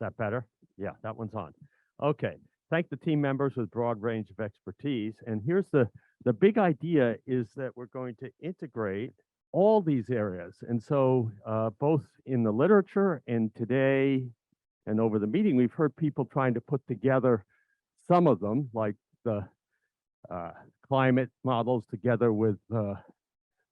that better? Yeah, that one's on. Okay. Thank the team members with broad range of expertise. And here's the big idea is that we're going to integrate all these areas. And so both in the literature and today and over the meeting, we've heard people trying to put together some of them, like the climate models together with the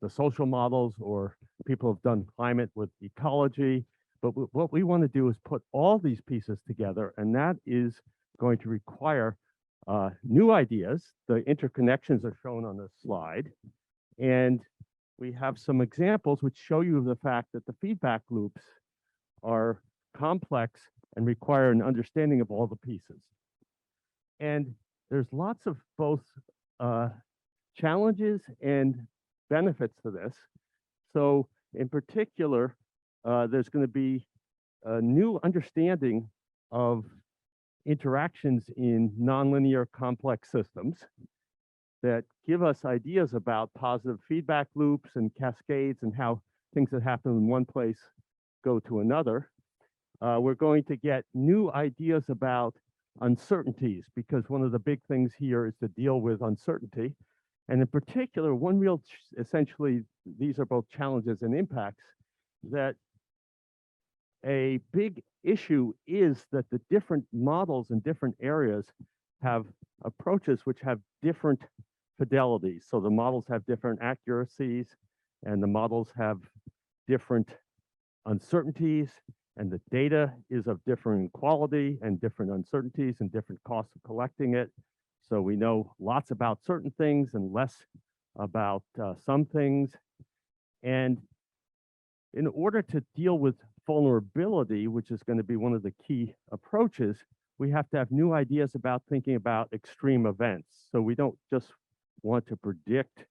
social models, or people have done climate with ecology. But what we want to do is put all these pieces together, and that is going to require new ideas. The interconnections are shown on this slide. And we have some examples which show you the fact that the feedback loops are complex and require an understanding of all the pieces. And there's lots of both challenges and benefits to this. So in particular, there's going to be a new understanding of interactions in nonlinear complex systems that give us ideas about positive feedback loops and cascades and how things that happen in one place go to another. We're going to get new ideas about uncertainties, because one of the big things here is to deal with uncertainty. And in particular, one real, essentially, these are both challenges and impacts, that a big issue is that the different models in different areas have approaches which have different fidelities. So the models have different accuracies, and the models have different uncertainties, and the data is of different quality and different uncertainties and different costs of collecting it. So we know lots about certain things and less about some things. And in order to deal with vulnerability, which is going to be one of the key approaches, we have to have new ideas about thinking about extreme events. So we don't just want to predict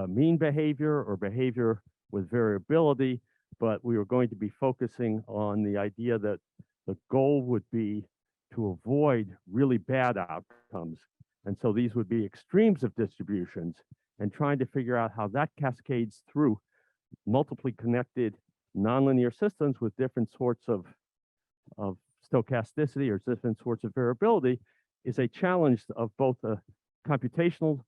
mean behavior or behavior with variability, but we are going to be focusing on the idea that the goal would be to avoid really bad outcomes. And so these would be extremes of distributions, and trying to figure out how that cascades through multiply connected nonlinear systems with different sorts of stochasticity or different sorts of variability is a challenge of both a computational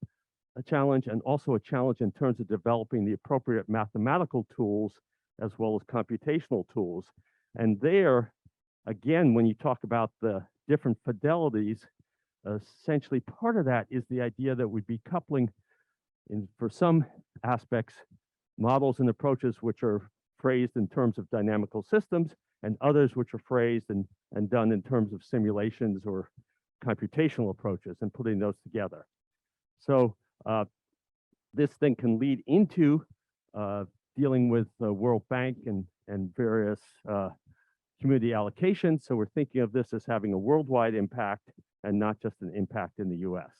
challenge and also a challenge in terms of developing the appropriate mathematical tools as well as computational tools. And there, again, when you talk about the different fidelities, essentially part of that is the idea that we'd be coupling, for some aspects, models and approaches which are phrased in terms of dynamical systems, and others which are phrased and done in terms of simulations or computational approaches, and putting those together. So this thing can lead into dealing with the World Bank and various community allocations. So we're thinking of this as having a worldwide impact and not just an impact in the US.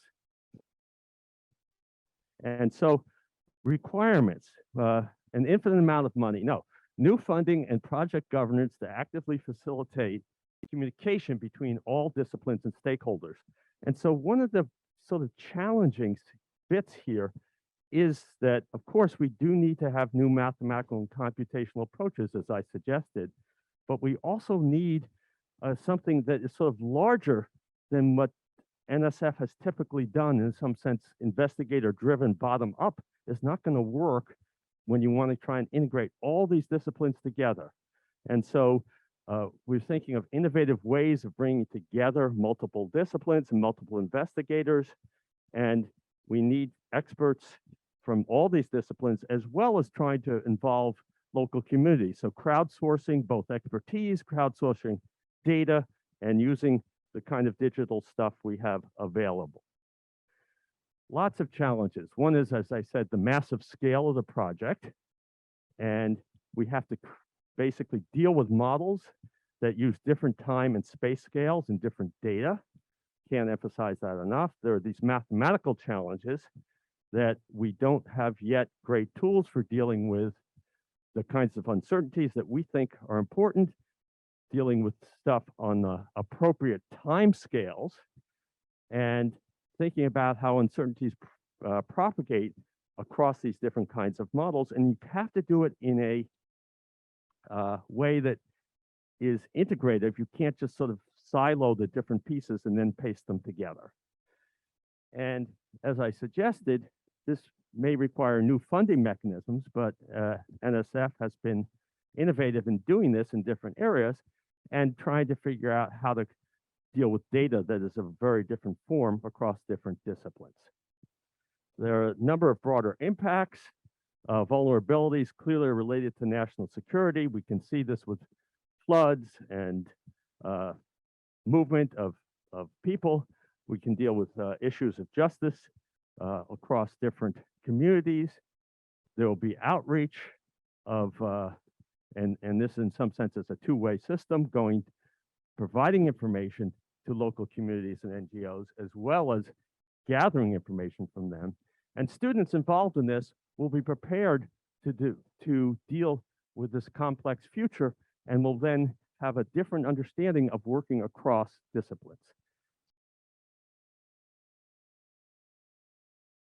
And so requirements, an infinite amount of money. No, new funding and project governance to actively facilitate communication between all disciplines and stakeholders. And so one of the sort of challenging bits here is that, of course, we do need to have new mathematical and computational approaches, as I suggested, but we also need something that is sort of larger than what NSF has typically done. In some sense, investigator-driven bottom-up is not going to work when you want to try and integrate all these disciplines together. And so we're thinking of innovative ways of bringing together multiple disciplines and multiple investigators, and we need experts from all these disciplines, as well as trying to involve local communities. So crowdsourcing both expertise, crowdsourcing data, and using the kind of digital stuff we have available. Lots of challenges. One is, as I said, the massive scale of the project. And we have to basically deal with models that use different time and space scales and different data. Can't emphasize that enough. There are these mathematical challenges that we don't have yet great tools for dealing with the kinds of uncertainties that we think are important, dealing with stuff on the appropriate time scales, and thinking about how uncertainties propagate across these different kinds of models. And you have to do it in a way that is integrative. You can't just sort of silo the different pieces and then paste them together. And as I suggested, this may require new funding mechanisms, but NSF has been innovative in doing this in different areas and trying to figure out how to deal with data that is of a very different form across different disciplines. There are a number of broader impacts. Vulnerabilities clearly related to national security. We can see this with floods and movement of people. We can deal with issues of justice across different communities. There will be outreach of, and this in some sense is a two-way system, providing information to local communities and NGOs, as well as gathering information from them. And students involved in this will be prepared to deal with this complex future and will then have a different understanding of working across disciplines.